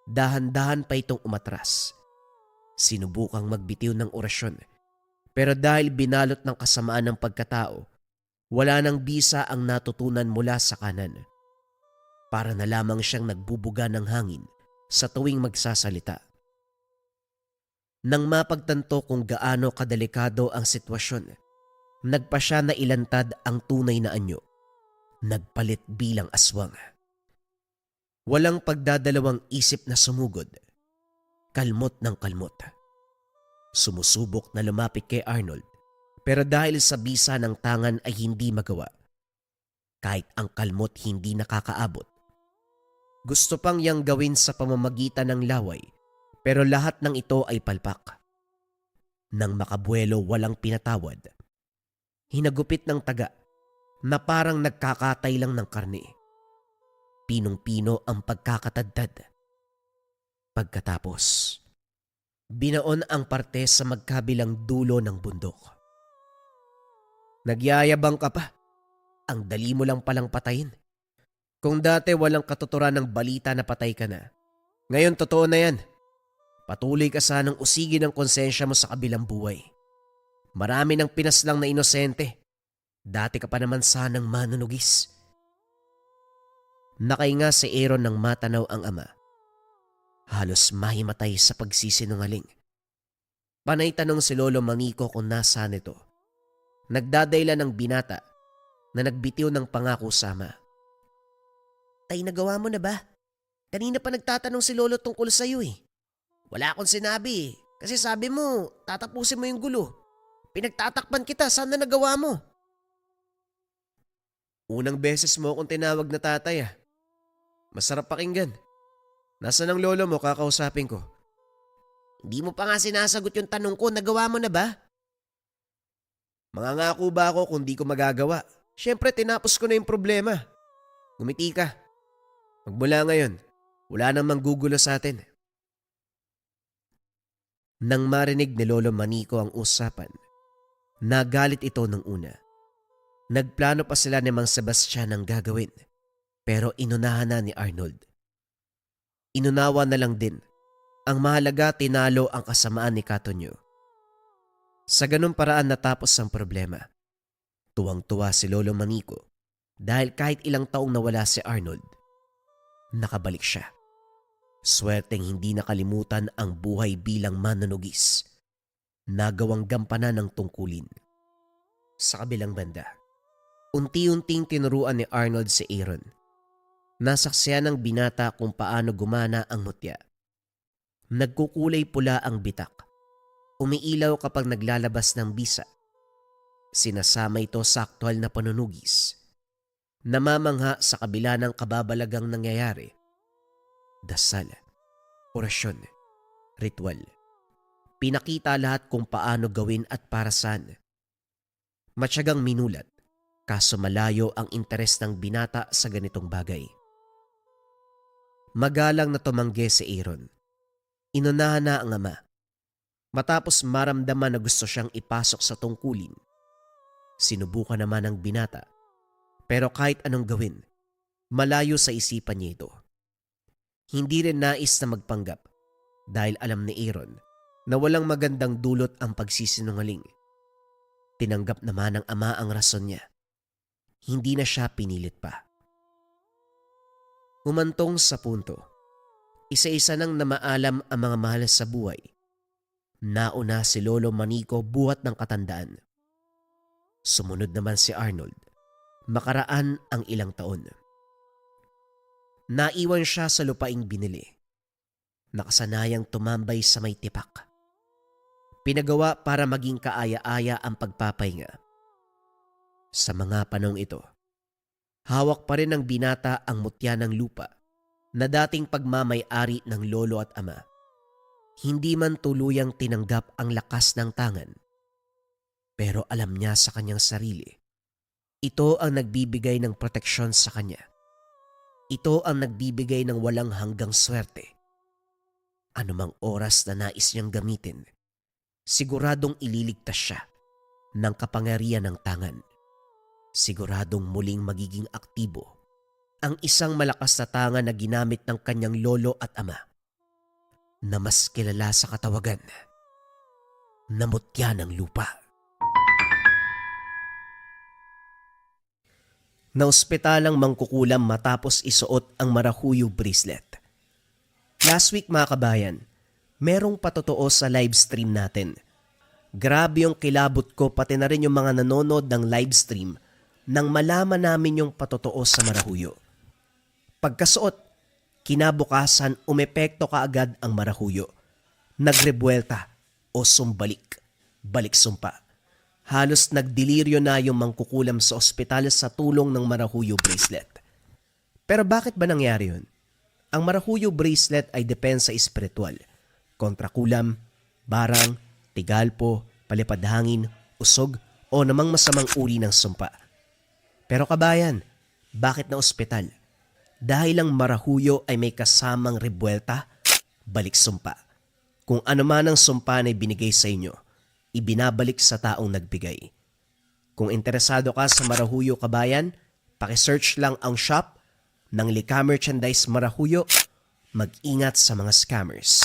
Dahan-dahan pa itong umatras. Sinubukang magbitiw ng orasyon, pero dahil binalot ng kasamaan ng pagkatao, wala nang bisa ang natutunan mula sa kanan. Para na lamang siyang nagbubuga ng hangin sa tuwing magsasalita. Nang mapagtanto kung gaano kadelikado ang sitwasyon, nagpa siya na ilantad ang tunay na anyo. Nagpalit bilang aswang. Walang pagdadalawang isip na sumugod. Kalmot ng kalmot. Sumusubok na lumapit kay Arnold, pero dahil sa bisa ng tangan ay hindi magawa. Kahit ang kalmot hindi nakakaabot. Gusto pang yang gawin sa pamamagitan ng laway, pero lahat ng ito ay palpak. Nang makabuelo walang pinatawad. Hinagupit ng taga na parang nagkakatay lang ng karne. Pinong-pino ang pagkakatadtad. Pagkatapos, binaon ang parte sa magkabilang dulo ng bundok. Nagyayabang ka pa. Ang dali mo lang palang patayin. Kung dati walang katuturan ng balita na patay ka na, ngayon totoo na yan. Patuloy ka sanang usigin ang konsensya mo sa kabilang buhay. Marami ng pinaslang na inosente. Dati ka pa naman sanang manunugis. Nakainga si Aaron nang matanaw ang ama. Halos mahimatay sa pagsisinungaling. Panay tanong si Lolo Manico kung nasaan ito. Nagdadayla ng binata na nagbitiw ng pangako sa ama. Tay, nagawa mo na ba? Kanina pa nagtatanong si Lolo tungkol sa iyo eh. Wala akong sinabi eh. Kasi sabi mo, tatapusin mo yung gulo. Pinagtatakpan kita, sana nagawa mo? Unang beses mo akong tinawag na tatay ah. Masarap pakinggan. Nasaan ang lolo mo, kakausapin ko? Hindi mo pa nga sinasagot yung tanong ko, nagawa mo na ba? Mangangako ba ako kung di ko magagawa? Siyempre tinapos ko na yung problema. Gumiti ka. Magmula ngayon, wala nang manggugulo sa atin. Nang marinig ni Lolo Manico ang usapan, nagalit ito nung una. Nagplano pa sila ni Mang Sebastian ng gagawin, pero inunahan na ni Arnold. Inunawa na lang din. Ang mahalaga, tinalo ang kasamaan ni Katonyo. Sa ganung paraan natapos ang problema. Tuwang-tuwa si Lolo Manico dahil kahit ilang taong nawala si Arnold, nakabalik siya. Swerteng hindi nakalimutan ang buhay bilang manunugis. Nagawang gampanan ng tungkulin. Sa kabilang banda, unti-unting tinuruan ni Arnold si Aaron. Nasaksiyan ng binata kung paano gumana ang mutya. Nagkukulay pula ang bitak. Umiilaw kapag naglalabas ng bisa. Sinasama ito sa aktwal na panunugis. Namamangha sa kabila ng kababalagang nangyayari. Dasal, orasyon, ritual. Pinakita lahat kung paano gawin at para saan. Matyagang minulat, kaso malayo ang interes ng binata sa ganitong bagay. Magalang na tumanggi si Aaron. Inunahan na ang ama. Matapos maramdaman na gusto siyang ipasok sa tungkulin, sinubukan naman ng binata. Pero kahit anong gawin, malayo sa isipan niya ito. Hindi rin nais na magpanggap dahil alam ni Aaron na walang magandang dulot ang pagsisinungaling. Tinanggap naman ng ama ang rason niya. Hindi na siya pinilit pa. Humantong sa punto, isa-isa nang namaalam ang mga mahal sa buhay. Nauna si Lolo Manico buhat ng katandaan. Sumunod naman si Arnold. Makaraan ang ilang taon. Naiwan siya sa lupaing binili. Nakasanayang tumambay sa may tipak. Pinagawa para maging kaaya-aya ang pagpapahinga. Sa mga panong ito, hawak pa rin ng binata ang mutya ng lupa na dating pagmamay-ari ng lolo at ama. Hindi man tuluyang tinanggap ang lakas ng tangan. Pero alam niya sa kanyang sarili, ito ang nagbibigay ng proteksyon sa kanya. Ito ang nagbibigay ng walang hanggang swerte. Anumang oras na nais niyang gamitin, siguradong ililigtas siya ng kapangyarihan ng tangan. Siguradong muling magiging aktibo ang isang malakas na tangan na ginamit ng kanyang lolo at ama, na mas kilala sa katawagan na mutya ng lupa. Naospitalang mangkukulam matapos isuot ang marahuyo bracelet. Last week mga kabayan, merong patotoo sa live stream natin. Grabe yung kilabot ko pati na rin yung mga nanonood ng live stream nang malaman namin yung patotoo sa marahuyo. Pagkasuot, kinabukasan umepekto kaagad ang marahuyo. Nagrebuelta o sumbalik, balik sumpa. Halos nagdeliryo na yung mangkukulam sa ospital sa tulong ng marahuyo bracelet. Pero bakit ba nangyari yun? Ang marahuyo bracelet ay depensa espiritual, kontra kulam, barang, tigalpo, palipad hangin, usog o namang masamang uri ng sumpa. Pero kabayan, bakit na ospital? Dahil ang marahuyo ay may kasamang rebuelta, balik sumpa. Kung ano man ang sumpa na binigay sa inyo, ibinabalik sa taong nagbigay. Kung interesado ka sa Marahuyo kabayan, pakisearch lang ang shop ng Lika Merchandise Marahuyo. Mag-ingat sa mga scammers.